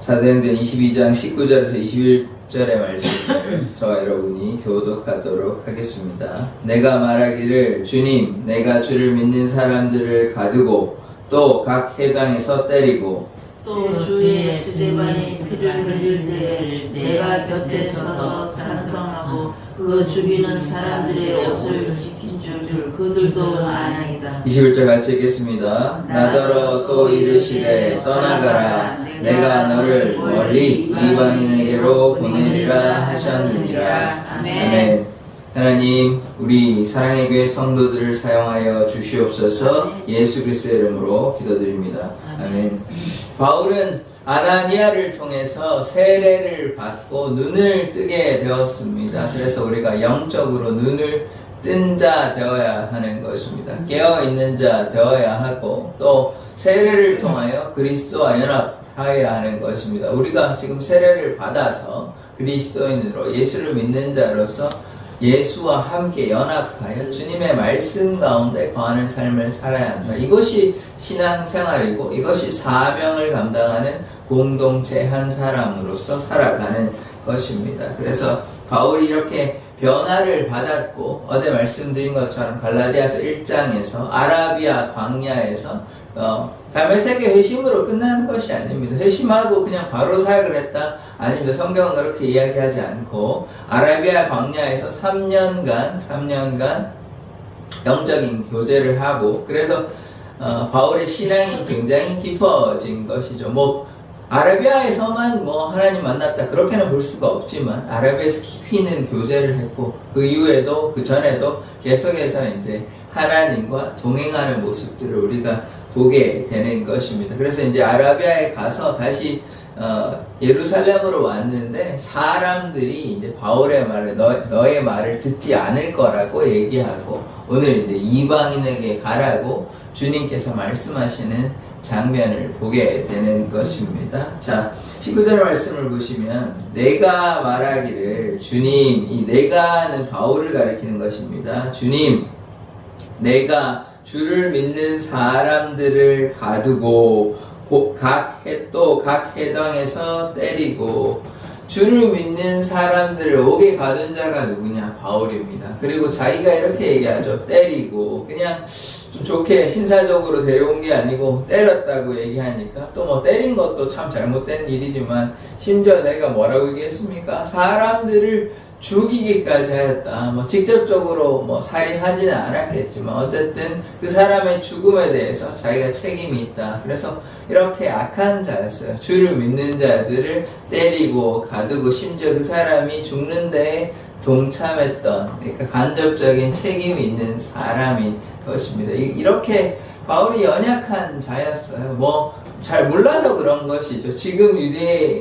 사도행전 22장 19절에서 21절의 말씀을 저와 여러분이 교독하도록 하겠습니다. 내가 말하기를 주님, 내가 주를 믿는 사람들을 가두고 또 각 회당에서 때리고 또 주의 스데반이 피를 흘릴 때에 내가 곁에 서서 찬성하고 그 죽이는 사람들의 옷을 지킨 줄 그들도 아나이다. 21절 같이 읽겠습니다. 나더러 또 이르시되 떠나가라. 내가 너를 멀리 이방인에게로 보내리라 하셨느니라. 아멘. 하나님, 우리 사랑의 교회 성도들을 사용하여 주시옵소서. 예수 그리스도의 이름으로 기도드립니다. 아멘. 바울은 아나니아를 통해서 세례를 받고 눈을 뜨게 되었습니다. 그래서 우리가 영적으로 눈을 뜬 자 되어야 하는 것입니다. 깨어있는 자 되어야 하고 또 세례를 통하여 그리스도와 연합하여야 하는 것입니다. 우리가 지금 세례를 받아서 그리스도인으로 예수를 믿는 자로서 예수와 함께 연합하여 주님의 말씀 가운데 거하는 삶을 살아야 한다. 이것이 신앙생활이고 이것이 사명을 감당하는 공동체 한 사람으로서 살아가는 것입니다. 그래서 바울이 이렇게 변화를 받았고 어제 말씀드린 것처럼 갈라디아서 1장에서 아라비아 광야에서 다메섹의 회심으로 끝나는 것이 아닙니다. 회심하고 그냥 바로 사역을 했다? 아닙니다. 성경은 그렇게 이야기하지 않고 아라비아 광야에서 3년간 영적인 교제를 하고 그래서 바울의 신앙이 굉장히 깊어진 것이죠. 아라비아에서만 하나님 만났다 그렇게는 볼 수가 없지만 아라비아에서 깊이 있는 교제를 했고 그 이후에도 그 전에도 계속해서 이제 하나님과 동행하는 모습들을 우리가 보게 되는 것입니다. 그래서 이제 아라비아에 가서 다시 예루살렘으로 왔는데 사람들이 이제 바울의 말을 너의 말을 듣지 않을 거라고 얘기하고 오늘 이제 이방인에게 가라고 주님께서 말씀하시는 장면을 보게 되는 것입니다. 자, 19절 말씀을 보시면 내가 말하기를 주님, 이 내가는 바울을 가리키는 것입니다. 주님, 내가 주를 믿는 사람들을 가두고 또 각 회당에서 때리고 주를 믿는 사람들을 옥에 가둔 자가 누구냐? 바울입니다. 그리고 자기가 이렇게 얘기하죠. 때리고 그냥 좀 좋게 신사적으로 데려온 게 아니고 때렸다고 얘기하니까 또 때린 것도 참 잘못된 일이지만 심지어 내가 뭐라고 얘기했습니까? 사람들을 죽이기까지 하였다. 직접적으로 살인하지는 않았겠지만 어쨌든 그 사람의 죽음에 대해서 자기가 책임이 있다. 그래서 이렇게 악한 자였어요. 주를 믿는 자들을 때리고 가두고 심지어 그 사람이 죽는 데에 동참했던 그러니까 간접적인 책임이 있는 사람인 것입니다. 이렇게 바울이 연약한 자였어요. 잘 몰라서 그런 것이죠. 지금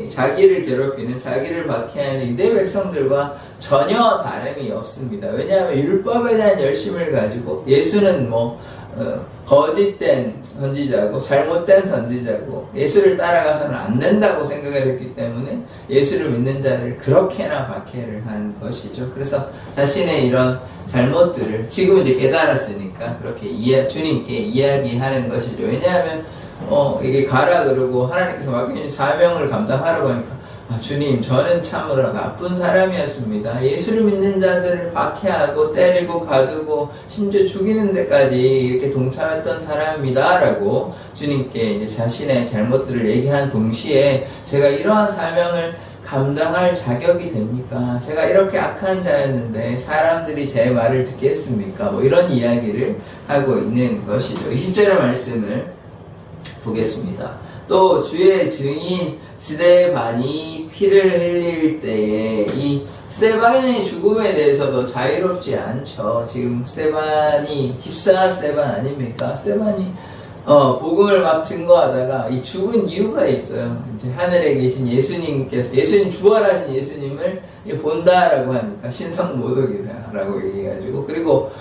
자기를 괴롭히는, 자기를 박해하는 유대 백성들과 전혀 다름이 없습니다. 왜냐하면 율법에 대한 열심을 가지고 예수는 거짓된 선지자고 잘못된 선지자고 예수를 따라가서는 안 된다고 생각을 했기 때문에 예수를 믿는 자를 그렇게나 박해를 한 것이죠. 그래서 자신의 이런 잘못들을 지금 이제 깨달았으니까 그렇게 주님께 이야기하는 것이죠. 왜냐하면 이게 가라 그러고 하나님께서 맡겨주신 사명을 감당하라고 하니까 주님, 저는 참으로 나쁜 사람이었습니다. 예수를 믿는 자들을 박해하고 때리고 가두고 심지어 죽이는 데까지 이렇게 동참했던 사람입니다. 라고 주님께 이제 자신의 잘못들을 얘기한 동시에 제가 이러한 사명을 감당할 자격이 됩니까? 제가 이렇게 악한 자였는데 사람들이 제 말을 듣겠습니까? 이런 이야기를 하고 있는 것이죠. 20절의 말씀을 보겠습니다. 또 주의 증인 스데반이 피를 흘릴 때에 이 스데반의 죽음에 대해서도 자유롭지 않죠. 지금 스데반이 집사 스데반 아닙니까? 스데반이 복음을 막 증거하다가 이 죽은 이유가 있어요. 이제 하늘에 계신 예수님 부활하신 예수님을 본다라고 하니까 신성 모독이다라고 얘기해가지고 그리고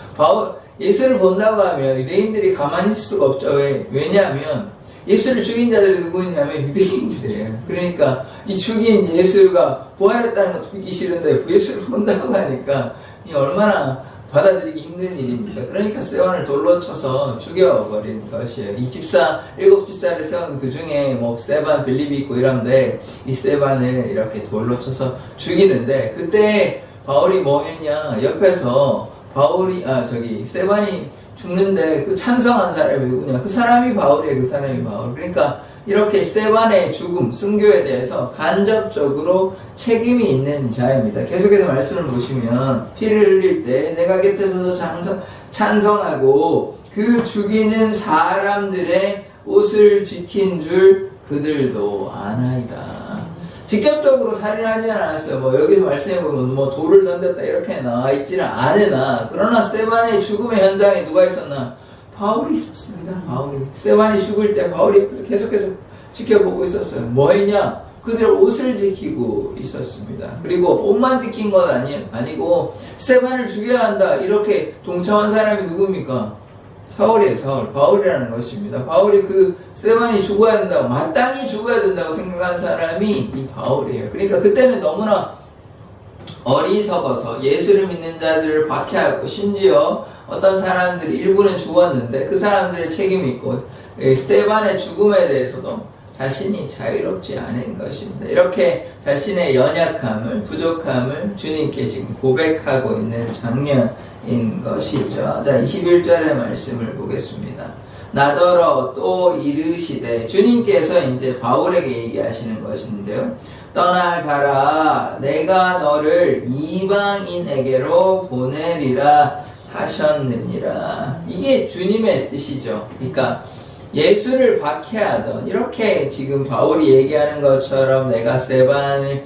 예수를 본다고 하면 유대인들이 가만히 있을 수가 없죠. 왜냐하면 예수를 죽인 자들이 누구냐면 유대인들이에요. 그러니까 이 죽인 예수가 부활했다는 것도 믿기 싫은데 예수를 본다고 하니까 얼마나 받아들이기 힘든 일입니다. 그러니까 스데반을 돌로 쳐서 죽여버린 것이에요. 이 집사 7집사를 세운 그 중에 뭐 스데반, 빌립이 있고 이런데 이 스데반을 이렇게 돌로 쳐서 죽이는데 그때 바울이 뭐 했냐? 옆에서 스데반이 죽는데 그 찬성한 사람이 누구냐? 그 사람이 바울이에요. 그 사람이 바울. 그러니까 이렇게 스데반의 죽음, 순교에 대해서 간접적으로 책임이 있는 자입니다. 계속해서 말씀을 보시면 피를 흘릴 때 내가 곁에서도 찬성하고 그 죽이는 사람들의 옷을 지킨 줄 그들도 아나이다. 직접적으로 살인하지는 않았어요. 뭐 여기서 말씀해보면 뭐 돌을 던졌다 이렇게 나와 있지는 않으나 그러나 스데반의 죽음의 현장에 누가 있었나? 바울이 있었습니다. 바울이. 스데반이 죽을 때 바울이 옆에서 계속해서 지켜보고 있었어요. 뭐 했냐? 그들의 옷을 지키고 있었습니다. 그리고 옷만 지킨 건 아니고 스데반을 죽여야 한다 이렇게 동참한 사람이 누굽니까? 사울이에요. 사울. 바울이라는 것입니다. 바울이 그 스데반이 죽어야 된다고, 마땅히 죽어야 된다고 생각한 사람이 이 바울이에요. 그러니까 그때는 너무나 어리석어서 예수를 믿는 자들을 박해하고 심지어 어떤 사람들이 일부는 죽었는데 그 사람들의 책임이 있고 스데반의 죽음에 대해서도 자신이 자유롭지 않은 것입니다. 이렇게 자신의 연약함을, 부족함을 주님께 지금 고백하고 있는 장면인 것이죠. 자, 21절의 말씀을 보겠습니다. 나더러 또 이르시되, 주님께서 이제 바울에게 얘기하시는 것인데요. 떠나가라, 내가 너를 이방인에게로 보내리라 하셨느니라. 이게 주님의 뜻이죠. 그러니까 예수를 박해하던, 이렇게 지금 바울이 얘기하는 것처럼 내가 스데반을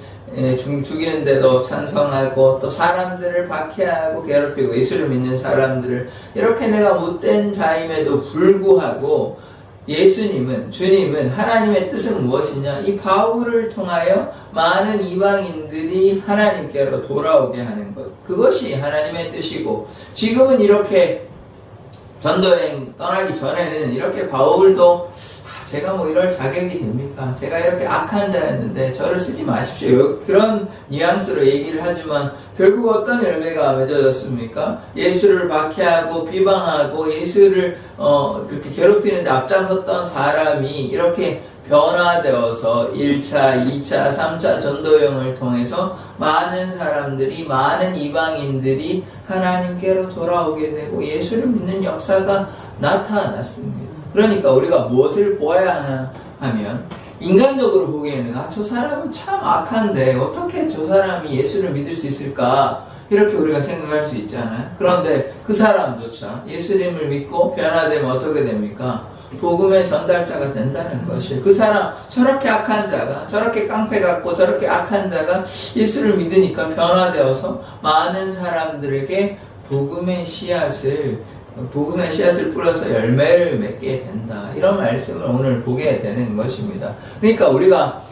죽이는데도 찬성하고 또 사람들을 박해하고 괴롭히고 예수를 믿는 사람들을 이렇게 내가 못된 자임에도 불구하고 주님은 하나님의 뜻은 무엇이냐? 이 바울을 통하여 많은 이방인들이 하나님께로 돌아오게 하는 것. 그것이 하나님의 뜻이고, 지금은 이렇게 전도여행 떠나기 전에는 이렇게 바울도 제가 뭐 이럴 자격이 됩니까? 제가 이렇게 악한 자였는데 저를 쓰지 마십시오. 그런 뉘앙스로 얘기를 하지만 결국 어떤 열매가 맺어졌습니까? 예수를 박해하고 비방하고 예수를 그렇게 괴롭히는데 앞장섰던 사람이 이렇게 변화되어서 1차, 2차, 3차 전도여행을 통해서 많은 사람들이, 많은 이방인들이 하나님께로 돌아오게 되고 예수를 믿는 역사가 나타났습니다. 그러니까 우리가 무엇을 보아야 하면, 인간적으로 보기에는 저 사람은 참 악한데 어떻게 저 사람이 예수를 믿을 수 있을까, 이렇게 우리가 생각할 수 있잖아요. 그런데 그 사람조차 예수님을 믿고 변화되면 어떻게 됩니까? 복음의 전달자가 된다는 것이에요. 그 사람, 저렇게 악한 자가, 저렇게 깡패 같고 저렇게 악한 자가 예수를 믿으니까 변화되어서 많은 사람들에게 복음의 씨앗을 뿌려서 열매를 맺게 된다. 이런 말씀을 오늘 보게 되는 것입니다. 그러니까 우리가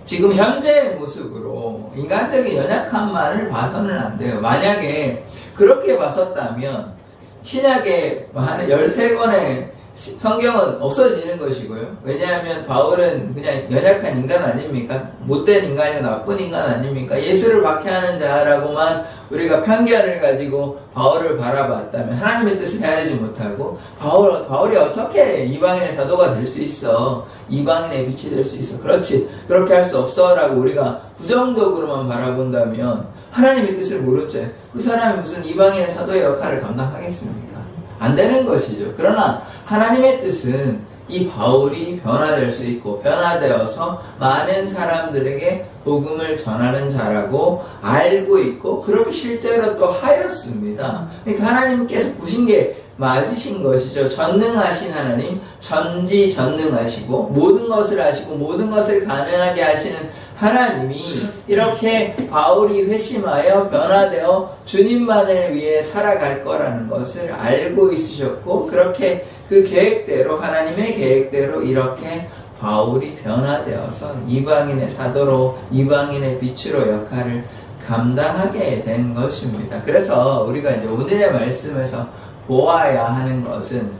지금 현재의 모습으로 인간적인 연약함만을 봐서는 안 돼요. 만약에 그렇게 봤었다면 신약에 한 13권의 성경은 없어지는 것이고요. 왜냐하면 바울은 그냥 연약한 인간 아닙니까? 못된 인간이고 나쁜 인간 아닙니까? 예수를 박해하는 자라고만 우리가 편견을 가지고 바울을 바라봤다면 하나님의 뜻을 헤아리지 못하고 바울이 어떻게 이방인의 사도가 될 수 있어? 이방인의 빛이 될 수 있어? 그렇지, 그렇게 할 수 없어 라고 우리가 부정적으로만 바라본다면 하나님의 뜻을 모른 채 그 사람이 무슨 이방인의 사도의 역할을 감당하겠습니까? 안 되는 것이죠. 그러나 하나님의 뜻은 이 바울이 변화될 수 있고 변화되어서 많은 사람들에게 복음을 전하는 자라고 알고 있고 그렇게 실제로 또 하였습니다. 그러니까 하나님께서 보신 게 맞으신 것이죠. 전능하신 하나님, 전지전능하시고 모든 것을 아시고 모든 것을 가능하게 하시는 하나님이 이렇게 바울이 회심하여 변화되어 주님만을 위해 살아갈 거라는 것을 알고 있으셨고, 그렇게 그 계획대로, 하나님의 계획대로 이렇게 바울이 변화되어서 이방인의 사도로, 이방인의 빛으로 역할을 감당하게 된 것입니다. 그래서 우리가 이제 오늘의 말씀에서 보아야 하는 것은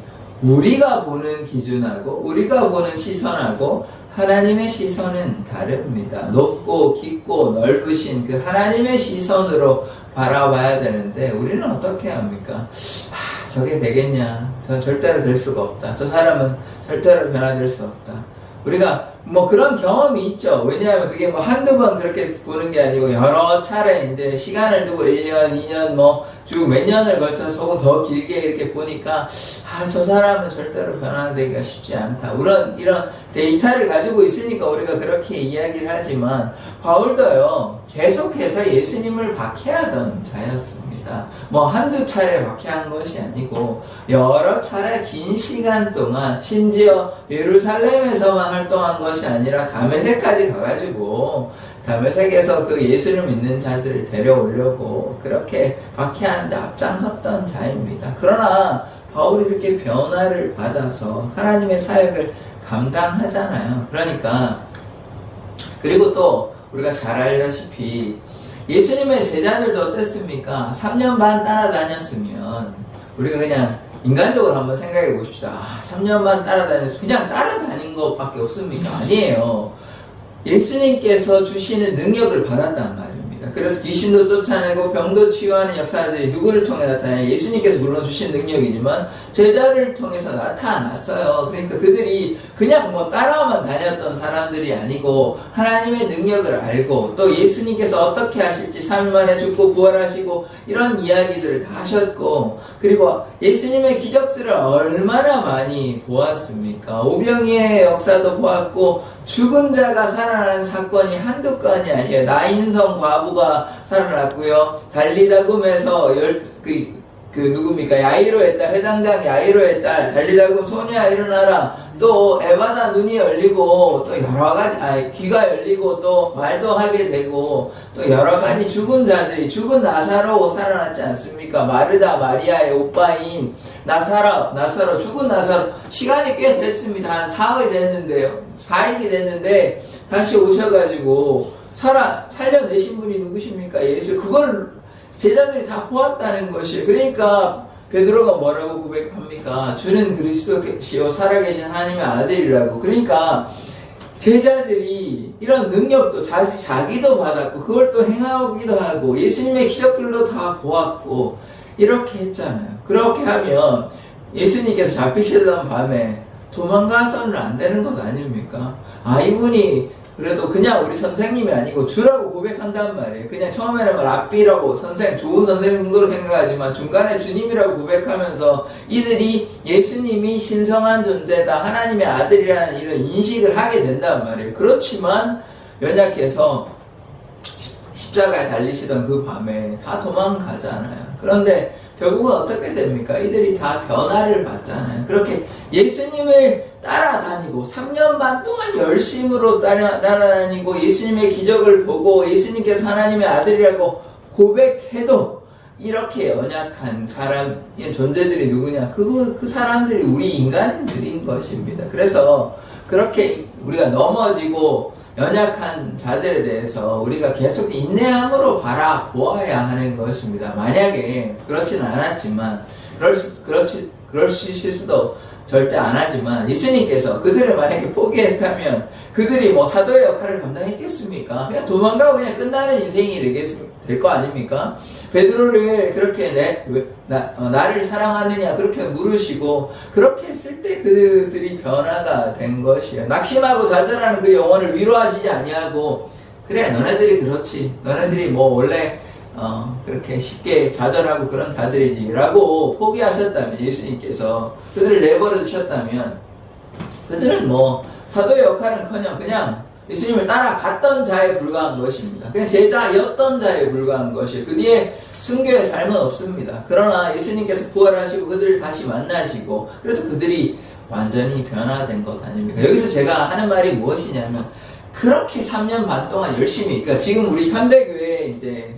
우리가 보는 기준하고 우리가 보는 시선하고 하나님의 시선은 다릅니다. 높고 깊고 넓으신 그 하나님의 시선으로 바라봐야 되는데 우리는 어떻게 합니까? 저게 되겠냐? 저 절대로 될 수가 없다. 저 사람은 절대로 변화될 수 없다. 우리가 뭐 그런 경험이 있죠. 왜냐하면 그게 뭐 한두 번 그렇게 보는 게 아니고 여러 차례 이제 시간을 두고 1년, 2년 뭐 쭉 몇 년을 걸쳐서 혹은 더 길게 이렇게 보니까 저 사람은 절대로 변화되기가 쉽지 않다. 이런 데이터를 가지고 있으니까 우리가 그렇게 이야기를 하지만 바울도요. 계속해서 예수님을 박해하던 자였습니다. 뭐 한두 차례 박해한 것이 아니고 여러 차례 긴 시간 동안 심지어 예루살렘에서만 활동한 것이 아니라 다메섹까지 가가지고 다메섹에서 그 예수를 믿는 자들을 데려오려고 그렇게 박해하는데 앞장섰던 자입니다. 그러나 바울이 이렇게 변화를 받아서 하나님의 사역을 감당하잖아요. 그러니까 그리고 또 우리가 잘 알다시피 예수님의 제자들도 어땠습니까? 3년 반 따라다녔으면 우리가 그냥 인간적으로 한번 생각해 봅시다. 3년 반 따라다녔으면 그냥 따라다닌 것밖에 없습니까? 아니에요. 예수님께서 주시는 능력을 받았단 말입니다. 그래서 귀신도 쫓아내고 병도 치유하는 역사들이 누구를 통해 나타나냐? 예수님께서 물론 주신 능력이지만 제자를 통해서 나타났어요. 그러니까 그들이 그냥 뭐 따라만 다녔던 사람들이 아니고 하나님의 능력을 알고 또 예수님께서 어떻게 하실지 3일 만에 죽고 부활하시고 이런 이야기들을 다 하셨고 그리고 예수님의 기적들을 얼마나 많이 보았습니까? 오병이의 역사도 보았고 죽은 자가 살아나는 사건이 한두 건이 아니에요. 나인성 과부가 살아났고요. 달리다금에서 누굽니까? 야이로의 딸, 회당장 야이로의 딸, 달리다금 소녀야 일어나라. 또 에바다 눈이 열리고 또 여러 가지 귀가 열리고 또 말도 하게 되고 또 여러 가지 죽은 자들이 죽은 나사로 살아났지 않습니까? 마르다 마리아의 오빠인 나사로 죽은 나사로 시간이 꽤 됐습니다. 한 사흘 됐는데요. 4일이 됐는데 다시 오셔가지고 살려내신 분이 누구십니까? 예수. 그걸 제자들이 다 보았다는 것이에요. 그러니까 베드로가 뭐라고 고백합니까? 주는 그리스도시요 살아계신 하나님의 아들이라고. 그러니까 제자들이 이런 능력도 자기도 받았고 그걸 또 행하기도 하고 예수님의 기적들도 다 보았고 이렇게 했잖아요. 그렇게 하면 예수님께서 잡히시던 밤에 도망가서는 안 되는 것 아닙니까? 이분이 그래도 그냥 우리 선생님이 아니고 주라고 고백한단 말이에요. 그냥 처음에는 랍비라고 좋은 선생 정도로 생각하지만 중간에 주님이라고 고백하면서 이들이 예수님이 신성한 존재다, 하나님의 아들이라는 이런 인식을 하게 된단 말이에요. 그렇지만 연약해서 십자가에 달리시던 그 밤에 다 도망가잖아요. 그런데 결국은 어떻게 됩니까? 이들이 다 변화를 받잖아요. 그렇게 예수님을 따라다니고 3년 반 동안 열심으로 따라다니고 예수님의 기적을 보고 예수님께서 하나님의 아들이라고 고백해도 이렇게 연약한 존재들이 누구냐? 그 사람들이 우리 인간들인 것입니다. 그래서 그렇게 우리가 넘어지고 연약한 자들에 대해서 우리가 계속 인내함으로 바라보아야 하는 것입니다. 만약에 그렇지는 않았지만 그러실 수도 절대 안 하지만 예수님께서 그들을 만약에 포기했다면 그들이 뭐 사도의 역할을 감당했겠습니까? 그냥 도망가고 그냥 끝나는 인생이 될 거 아닙니까? 베드로를 그렇게 나를 사랑하느냐 그렇게 물으시고 그렇게 했을 때 그들이 변화가 된 것이에요. 낙심하고 좌절하는 그 영혼을 위로하시지 아니하고 그래 너네들이 그렇지 너네들이 뭐 원래 그렇게 쉽게 좌절하고 그런 자들이지 라고 포기하셨다면 예수님께서 그들을 내버려 두셨다면 그들은 뭐 사도의 역할은커녕 그냥 예수님을 따라갔던 자에 불과한 것입니다. 그냥 제자였던 자에 불과한 것이에요. 그 뒤에 순교의 삶은 없습니다. 그러나 예수님께서 부활하시고 그들을 다시 만나시고 그래서 그들이 완전히 변화된 것 아닙니까? 여기서 제가 하는 말이 무엇이냐면 그렇게 3년 반 동안 열심히 그러니까 지금 우리 현대교회에 이제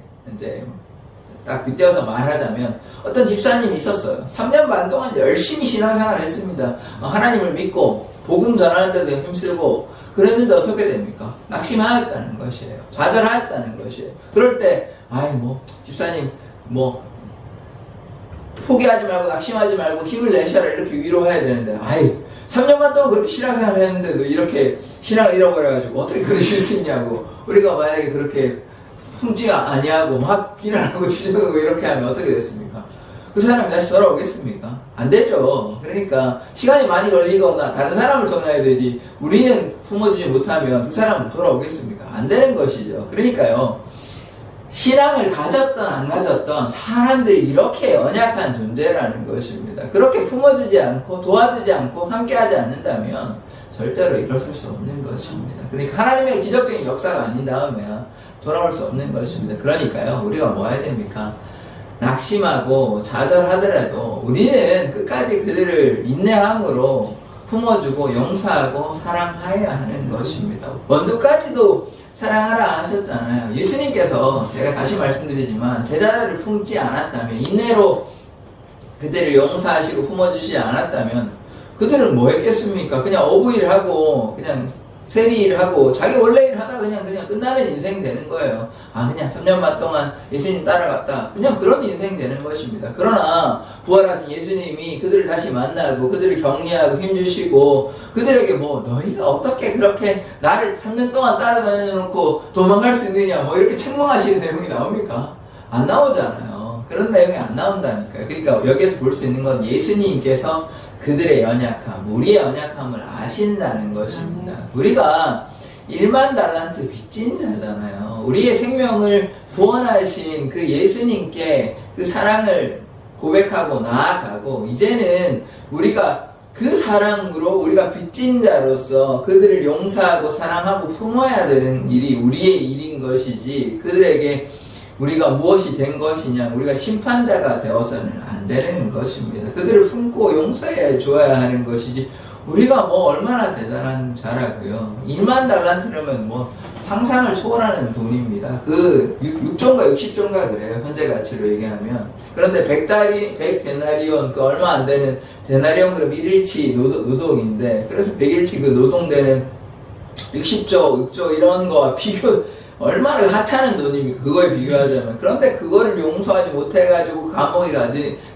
딱 빗대어서 말하자면 어떤 집사님이 있었어요. 3년 반 동안 열심히 신앙생활을 했습니다. 하나님을 믿고 복음 전하는 데도 힘쓰고 그랬는데 어떻게 됩니까? 낙심하였다는 것이에요. 좌절하였다는 것이에요. 그럴 때 집사님 포기하지 말고 낙심하지 말고 힘을 내셔라 이렇게 위로해야 되는데, 아이 3년만 동안 그렇게 신앙생활을 했는데도 이렇게 신앙을 잃어버려가지고 어떻게 그러실 수 있냐고. 우리가 만약에 그렇게 품지 아니하고 막 비난하고 지적하고 이렇게 하면 어떻게 됐습니까? 그 사람이 다시 돌아오겠습니까? 안 되죠. 그러니까 시간이 많이 걸리거나 다른 사람을 통해야 되지, 우리는 품어주지 못하면 그 사람은 돌아오겠습니까? 안 되는 것이죠. 그러니까요, 신앙을 가졌던 안 가졌던 사람들이 이렇게 연약한 존재라는 것입니다. 그렇게 품어주지 않고 도와주지 않고 함께하지 않는다면 절대로 일어설 수 없는 것입니다. 그러니까 하나님의 기적적인 역사가 아닌 다음에야 돌아올 수 없는 것입니다. 그러니까요, 우리가 뭐 해야 됩니까? 낙심하고 좌절하더라도 우리는 끝까지 그들을 인내함으로 품어주고 용서하고 사랑하여야 하는 것입니다. 원수까지도 사랑하라 하셨잖아요. 예수님께서, 제가 다시 말씀드리지만, 제자들을 품지 않았다면, 인내로 그들을 용서하시고 품어주시지 않았다면 그들은 뭐 했겠습니까? 그냥 어부일 하고 그냥 세리일 하고 자기 원래 일 하다가 그냥 끝나는 인생 되는 거예요. 아, 그냥 3년만 동안 예수님 따라갔다, 그냥 그런 인생 되는 것입니다. 그러나 부활하신 예수님이 그들을 다시 만나고 그들을 격려하고 힘주시고 그들에게 뭐 너희가 어떻게 그렇게 나를 3년 동안 따라다녀놓고 도망갈 수 있느냐 뭐 이렇게 책망하시는 내용이 나옵니까? 안 나오잖아요. 그런 내용이 안 나온다니까요. 그러니까 여기에서 볼 수 있는 건 예수님께서 그들의 연약함, 우리의 연약함을 아신다는 것입니다. 우리가 1만 달란트 빚진 자잖아요. 우리의 생명을 구원하신 그 예수님께 그 사랑을 고백하고 나아가고, 이제는 우리가 그 사랑으로 우리가 빚진 자로서 그들을 용서하고 사랑하고 품어야 되는 일이 우리의 일인 것이지, 그들에게 우리가 무엇이 된 것이냐, 우리가 심판자가 되어서는 안 되는 것입니다. 그들을 품고 용서해 줘야 하는 것이지, 우리가 뭐 얼마나 대단한 자라고요. 1만 달란트라면 뭐 상상을 초월하는 돈입니다. 그 6조인가 60조인가 그래요, 현재 가치로 얘기하면. 그런데 100데나리온, 그 얼마 안 되는 데나리온, 그럼 1일치 노동인데, 그래서 100일치 그 노동되는 60조, 6조 이런 거와 얼마나 하찮은 돈입니까? 그거에 비교하자면. 그런데 그거를 용서하지 못해가지고 감옥에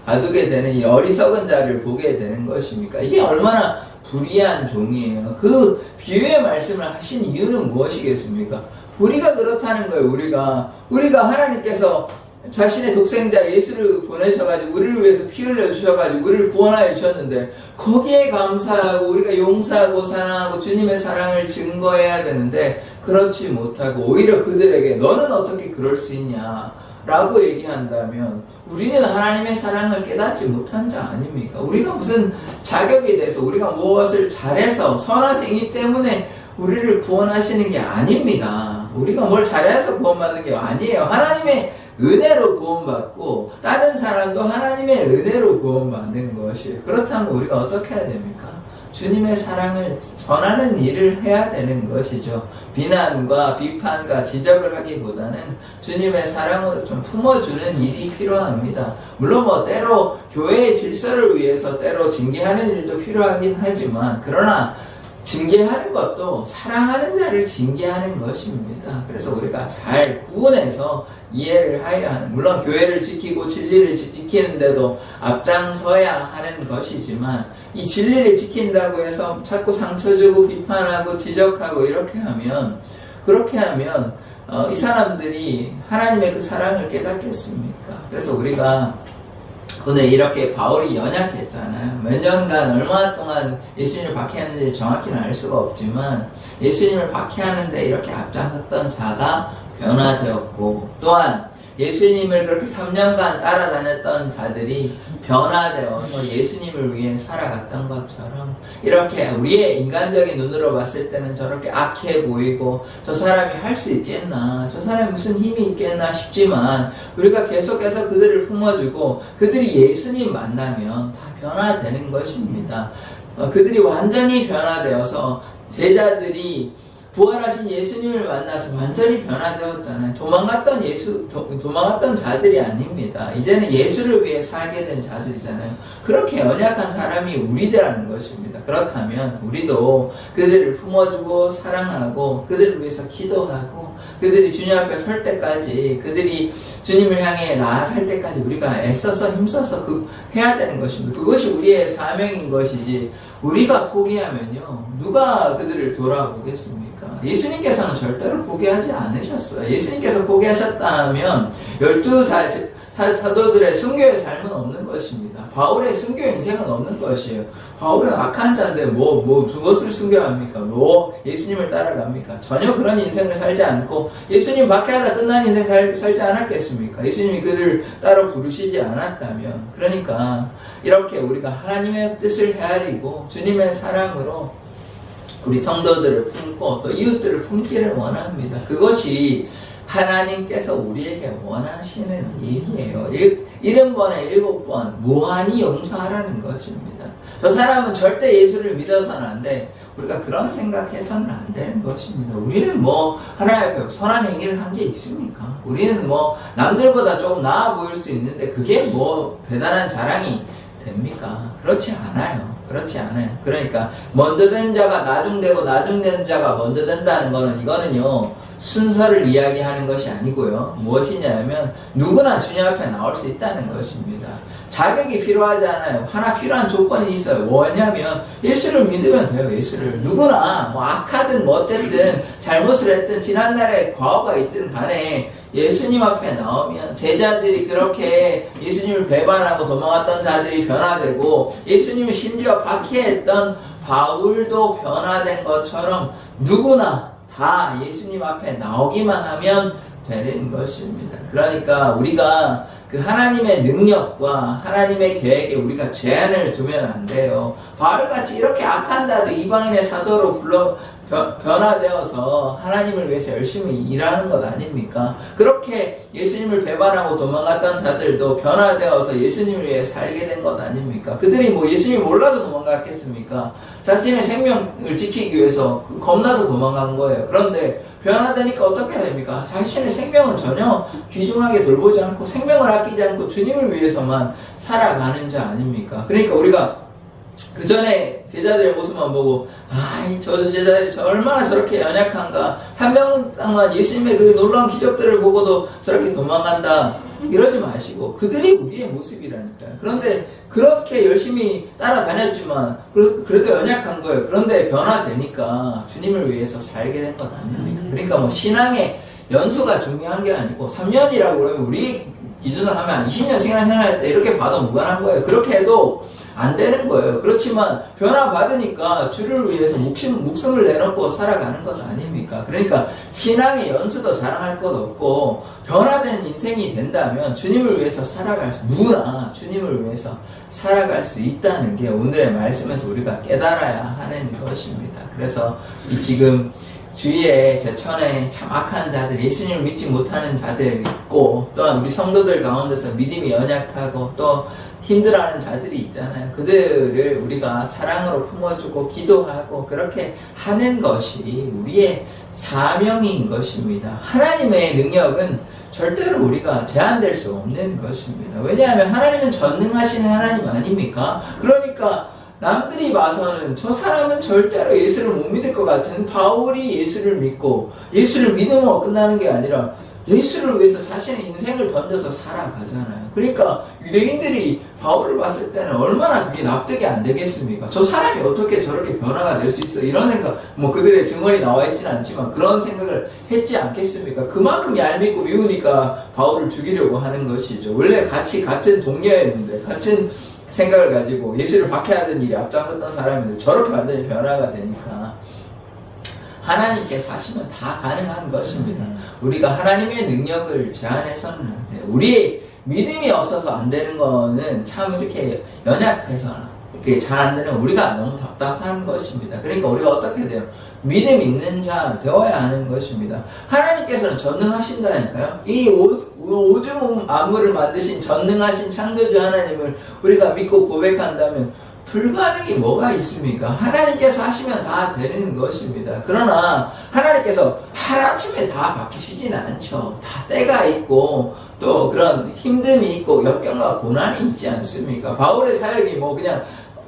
가두게 되는 이 어리석은 자를 보게 되는 것입니까? 이게 얼마나 불의한 종이에요. 그 비유의 말씀을 하신 이유는 무엇이겠습니까? 우리가 그렇다는 거예요. 우리가 하나님께서 자신의 독생자 예수를 보내셔가지고 우리를 위해서 피 흘려주셔가지고 우리를 구원하여 주셨는데, 거기에 감사하고 우리가 용서하고 사랑하고 주님의 사랑을 증거해야 되는데 그렇지 못하고 오히려 그들에게 너는 어떻게 그럴 수 있냐 라고 얘기한다면 우리는 하나님의 사랑을 깨닫지 못한 자 아닙니까? 우리가 무슨 자격이 돼서, 우리가 무엇을 잘해서 선한 행위 때문에 우리를 구원하시는 게 아닙니다. 우리가 뭘 잘해서 구원받는 게 아니에요. 하나님의 은혜로 구원받고 다른 사람도 하나님의 은혜로 구원받는 것이에요. 그렇다면 우리가 어떻게 해야 됩니까? 주님의 사랑을 전하는 일을 해야 되는 것이죠. 비난과 비판과 지적을 하기보다는 주님의 사랑으로 좀 품어주는 일이 필요합니다. 물론 뭐 때로 교회의 질서를 위해서 때로 징계하는 일도 필요하긴 하지만, 그러나 징계하는 것도 사랑하는 자를 징계하는 것입니다. 그래서 우리가 잘 구분해서 이해를 해야 하는, 물론 교회를 지키고 진리를 지키는데도 앞장서야 하는 것이지만, 이 진리를 지킨다고 해서 자꾸 상처 주고 비판하고 지적하고 그렇게 하면 이 사람들이 하나님의 그 사랑을 깨닫겠습니까? 그래서 우리가 오늘 이렇게 바울이 연약했잖아요. 몇 년간 얼마나 동안 예수님을 박해했는지 정확히는 알 수가 없지만, 예수님을 박해하는데 이렇게 앞장섰던 자가 변화되었고, 또한 예수님을 그렇게 3년간 따라다녔던 자들이 변화되어서 예수님을 위해 살아갔던 것처럼, 이렇게 우리의 인간적인 눈으로 봤을 때는 저렇게 악해 보이고 저 사람이 할 수 있겠나, 저 사람이 무슨 힘이 있겠나 싶지만, 우리가 계속해서 그들을 품어주고 그들이 예수님 만나면 다 변화되는 것입니다. 그들이 완전히 변화되어서 제자들이 부활하신 예수님을 만나서 완전히 변화되었잖아요. 도망갔던 자들이 아닙니다. 이제는 예수를 위해 살게 된 자들이잖아요. 그렇게 연약한 사람이 우리들라는 것입니다. 그렇다면 우리도 그들을 품어주고 사랑하고 그들을 위해서 기도하고 그들이 주님 앞에 설 때까지, 그들이 주님을 향해 나아갈 때까지 우리가 애써서 힘써서 해야 되는 것입니다. 그것이 우리의 사명인 것이지, 우리가 포기하면요, 누가 그들을 돌아보겠습니까? 예수님께서는 절대로 포기하지 않으셨어요. 예수님께서 포기하셨다면 12 사도들의 순교의 삶은 없는 것입니다. 바울의 순교 인생은 없는 것이에요. 바울은 악한 자인데 무엇을 순교합니까? 예수님을 따라갑니까? 전혀 그런 인생을 살지 않고 예수님 박해하다 끝난 인생 살지 않았겠습니까? 예수님이 그를 따로 부르시지 않았다면. 그러니까 이렇게 우리가 하나님의 뜻을 헤아리고 주님의 사랑으로 우리 성도들을 품고 또 이웃들을 품기를 원합니다. 그것이 하나님께서 우리에게 원하시는 일이에요. 70번에 7번 무한히 용서하라는 것입니다. 저 사람은 절대 예수를 믿어서는 안 돼. 우리가 그런 생각해서는 안 되는 것입니다. 우리는 하나님 앞에 선한 행위를 한 게 있습니까? 우리는 남들보다 조금 나아 보일 수 있는데 그게 대단한 자랑이 됩니까? 그렇지 않아요. 그러니까 먼저 된 자가 나중되고 나중된 자가 먼저 된다는 이거는요, 순서를 이야기하는 것이 아니고요. 무엇이냐면 누구나 주님 앞에 나올 수 있다는 것입니다. 자격이 필요하지 않아요. 하나 필요한 조건이 있어요. 뭐냐면 예수를 믿으면 돼요. 예수를. 누구나 악하든 못됐든 잘못을 했든 지난날에 과거가 있든 간에 예수님 앞에 나오면 제자들이 그렇게 예수님을 배반하고 도망갔던 자들이 변화되고, 예수님을 심지어 박해했던 바울도 변화된 것처럼 누구나 다 예수님 앞에 나오기만 하면 되는 것입니다. 그러니까 우리가 그 하나님의 능력과 하나님의 계획에 우리가 제한을 두면 안 돼요. 바울같이 이렇게 악한 자도 이방인의 사도로 변화되어서 하나님을 위해서 열심히 일하는 것 아닙니까? 그렇게 예수님을 배반하고 도망갔던 자들도 변화되어서 예수님을 위해 살게 된 것 아닙니까? 그들이 예수님을 몰라서 도망갔겠습니까? 자신의 생명을 지키기 위해서 겁나서 도망간 거예요. 그런데 변화되니까 어떻게 됩니까? 자신의 생명은 전혀 귀중하게 돌보지 않고 생명을 아끼지 않고 주님을 위해서만 살아가는 자 아닙니까? 그러니까 우리가 그 전에 제자들의 모습만 보고, 저 제자들이 얼마나 저렇게 연약한가, 3년 동안 예수님의 그 놀라운 기적들을 보고도 저렇게 도망간다, 이러지 마시고, 그들이 우리의 모습이라니까요. 그런데 그렇게 열심히 따라다녔지만 그래도 연약한 거예요. 그런데 변화되니까 주님을 위해서 살게 된 것 아닙니까? 그러니까 신앙의 연수가 중요한 게 아니고, 3년이라고 그러면 우리 기준으로 하면 한 20년 생활할 때 이렇게 봐도 무관한 거예요. 그렇게 해도 안 되는 거예요. 그렇지만 변화받으니까 주를 위해서 목숨을 내놓고 살아가는 것 아닙니까? 그러니까 신앙의 연수도 자랑할 것 없고, 변화된 인생이 된다면 주님을 위해서 누구나 주님을 위해서 살아갈 수 있다는 게 오늘의 말씀에서 우리가 깨달아야 하는 것입니다. 그래서 지금 주위에 제천에 참 악한 자들, 예수님을 믿지 못하는 자들이 있고, 또한 우리 성도들 가운데서 믿음이 연약하고 또 힘들어하는 자들이 있잖아요. 그들을 우리가 사랑으로 품어주고 기도하고 그렇게 하는 것이 우리의 사명인 것입니다. 하나님의 능력은 절대로 우리가 제한될 수 없는 것입니다. 왜냐하면 하나님은 전능하신 하나님 아닙니까? 그러니까 남들이 봐서는 저 사람은 절대로 예수를 못 믿을 것 같은 바울이 예수를 믿고, 예수를 믿으면 끝나는 게 아니라 예수를 위해서 자신의 인생을 던져서 살아가잖아요. 그러니까 유대인들이 바울을 봤을 때는 얼마나 그게 납득이 안 되겠습니까? 저 사람이 어떻게 저렇게 변화가 될 수 있어? 이런 생각, 그들의 증언이 나와 있지는 않지만 그런 생각을 했지 않겠습니까? 그만큼 얄밉고 미우니까 바울을 죽이려고 하는 것이죠. 원래 같은 동료였는데, 같은 생각을 가지고 예수를 박해하던 일에 앞장섰던 사람인데 저렇게 완전히 변화가 되니까, 하나님께서 하시면 다 가능한 것입니다. 우리가 하나님의 능력을 제한해서는 안 돼요. 우리의 믿음이 없어서 안 되는 거는 참 이렇게 연약해서 이렇게 잘 안 되는, 우리가 너무 답답한 것입니다. 그러니까 우리가 어떻게 돼요? 믿음 있는 자 되어야 하는 것입니다. 하나님께서는 전능하신다니까요. 이 오줌 만물을 만드신 전능하신 창조주 하나님을 우리가 믿고 고백한다면 불가능이 뭐가 있습니까? 하나님께서 하시면 다 되는 것입니다. 그러나 하나님께서 하루아침에 다 바꾸시지는 않죠. 다 때가 있고 또 그런 힘듦이 있고 역경과 고난이 있지 않습니까? 바울의 사역이 뭐 그냥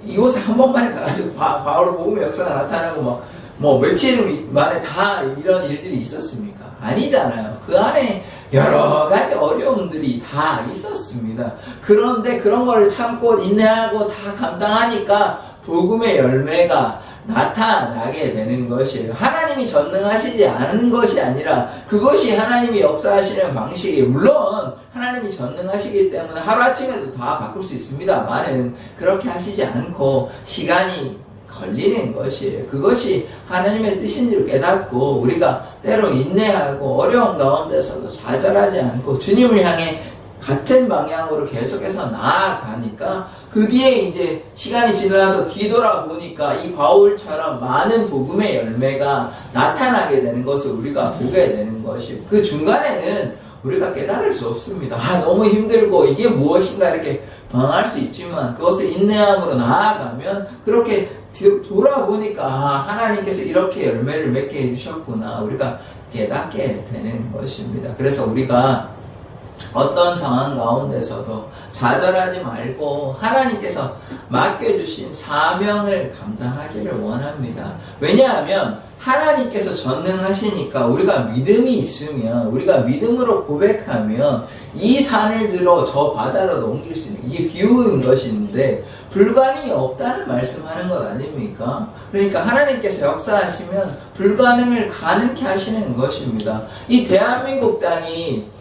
이곳에 한 번만에 가가지고 바울 복음의 역사가 나타나고 뭐 며칠 만에 다 이런 일들이 있었습니까? 아니잖아요. 그 안에 여러 가지 어려움들이 다 있었습니다. 그런데 그런 걸 참고 인내하고 다 감당하니까 복음의 열매가 나타나게 되는 것이에요. 하나님이 전능하시지 않은 것이 아니라 그것이 하나님이 역사하시는 방식이에요. 물론 하나님이 전능하시기 때문에 하루아침에도 다 바꿀 수 있습니다만은 그렇게 하시지 않고 시간이 걸리는 것이에요. 그것이 하나님의 뜻인 줄 깨닫고 우리가 때로 인내하고 어려운 가운데서도 좌절하지 않고 주님을 향해 같은 방향으로 계속해서 나아가니까 그 뒤에 이제 시간이 지나서 뒤돌아보니까 이 바울처럼 많은 복음의 열매가 나타나게 되는 것을 우리가 보게 되는 것이에요. 그 중간에는 우리가 깨달을 수 없습니다. 너무 힘들고 이게 무엇인가 이렇게 방황할 수 있지만 그것을 인내함으로 나아가면 그렇게 돌아보니까 하나님께서 이렇게 열매를 맺게 해주셨구나 우리가 깨닫게 되는 것입니다. 그래서 우리가 어떤 상황 가운데서도 좌절하지 말고 하나님께서 맡겨주신 사명을 감당하기를 원합니다. 왜냐하면 하나님께서 전능하시니까 우리가 믿음이 있으면 우리가 믿음으로 고백하면 이 산을 들어 저 바다로 넘길 수 있는 이게 비유인 것인데 불가능이 없다는 말씀하는 것 아닙니까? 그러니까 하나님께서 역사하시면 불가능을 가능케 하시는 것입니다. 이 대한민국 땅이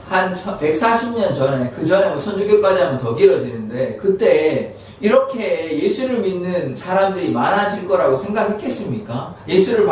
한 140년 전에, 그 전에 뭐 선주교까지 하면 더 길어지는데, 그때 이렇게 예수를 믿는 사람들이 많아질 거라고 생각했겠습니까? 예수를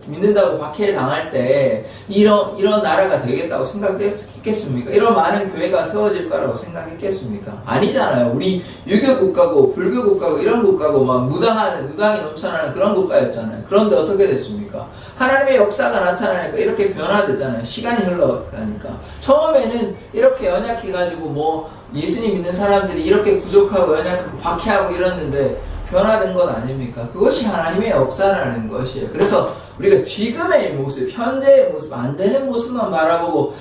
믿는다고 박해 당할 때, 이런 나라가 되겠다고 생각했겠습니까? 이런 많은 교회가 세워질 거라고 생각했겠습니까? 아니잖아요. 우리 유교 국가고, 불교 국가고, 이런 국가고, 막 무당이 넘쳐나는 그런 국가였잖아요. 그런데 어떻게 됐습니까? 하나님의 역사가 나타나니까 이렇게 변화되잖아요. 시간이 흘러가니까. 처음에는 이렇게 연약해가지고 뭐 예수님 믿는 사람들이 이렇게 부족하고 연약하고 박해하고 이랬는데 변화된 것 아닙니까? 그것이 하나님의 역사라는 것이에요. 그래서 우리가 지금의 모습, 현재의 모습, 안 되는 모습만 바라보고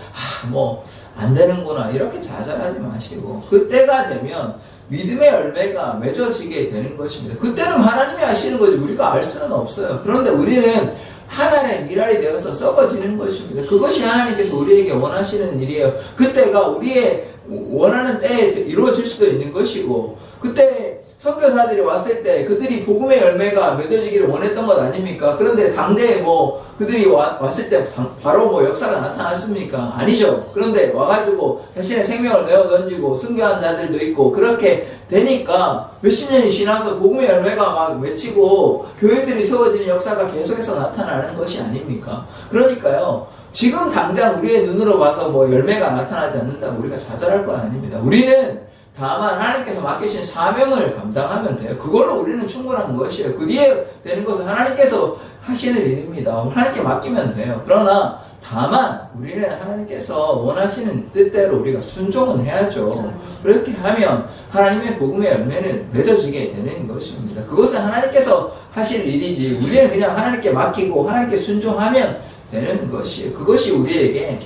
뭐 안 되는구나 이렇게 좌절하지 마시고 그때가 되면 믿음의 열매가 맺어지게 되는 것입니다. 그때는 하나님이 하시는 거지 우리가 알 수는 없어요. 그런데 우리는 한 알의 밀알이 되어서 썩어지는 것입니다. 그것이 하나님께서 우리에게 원하시는 일이에요. 그때가 우리의 원하는 때에 이루어질 수도 있는 것이고 그때 선교사들이 왔을 때 그들이 복음의 열매가 맺어지기를 원했던 것 아닙니까? 그런데 당대에 뭐 그들이 왔을 때 바로 뭐 역사가 나타났습니까? 아니죠. 그런데 와가지고 자신의 생명을 내어 던지고 순교한 자들도 있고 그렇게 되니까 몇십 년이 지나서 복음의 열매가 막 맺히고 교회들이 세워지는 역사가 계속해서 나타나는 것이 아닙니까? 그러니까요. 지금 당장 우리의 눈으로 봐서 뭐 열매가 나타나지 않는다고 우리가 좌절할 건 아닙니다. 우리는 다만 하나님께서 맡기신 사명을 감당하면 돼요. 그걸로 우리는 충분한 것이에요. 그 뒤에 되는 것은 하나님께서 하시는 일입니다. 하나님께 맡기면 돼요. 그러나 다만 우리는 하나님께서 원하시는 뜻대로 우리가 순종은 해야죠. 그렇게 하면 하나님의 복음의 열매는 맺어지게 되는 것입니다. 그것은 하나님께서 하실 일이지 우리는 그냥 하나님께 맡기고 하나님께 순종하면 되는 것이에요. 그것이 우리에게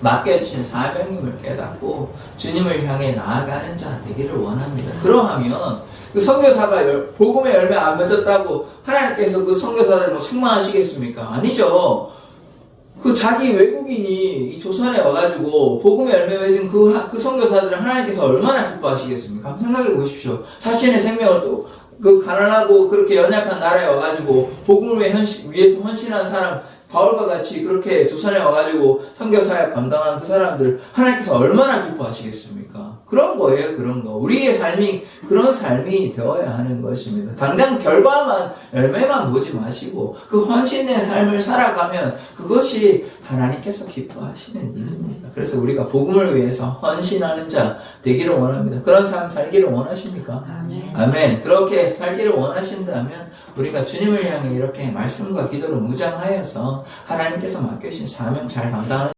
맡겨주신 사명임을 깨닫고 주님을 향해 나아가는 자 되기를 원합니다. 그러하면 그 선교사가 복음의 열매 안 맺었다고 하나님께서 그 선교사를 뭐 책망하시겠습니까? 아니죠. 그 자기 외국인이 이 조선에 와가지고 복음의 열매 맺은 그 선교사들을 하나님께서 얼마나 기뻐하시겠습니까? 한번 생각해 보십시오. 자신의 생명을 또 그 가난하고 그렇게 연약한 나라에 와가지고 복음을 위해서 헌신한 사람 바울과 같이 그렇게 조선에 와가지고 선교사역 감당하는 그 사람들 하나님께서 얼마나 기뻐하시겠습니까? 그런 거예요. 그런 거. 우리의 삶이 그런 삶이 되어야 하는 것입니다. 당장 결과만 열매만 보지 마시고 그 헌신의 삶을 살아가면 그것이 하나님께서 기뻐하시는 일입니다. 그래서 우리가 복음을 위해서 헌신하는 자 되기를 원합니다. 그런 삶 살기를 원하십니까? 아멘. 아멘. 그렇게 살기를 원하신다면 우리가 주님을 향해 이렇게 말씀과 기도로 무장하여서 하나님께서 맡겨주신 사명 잘 감당하는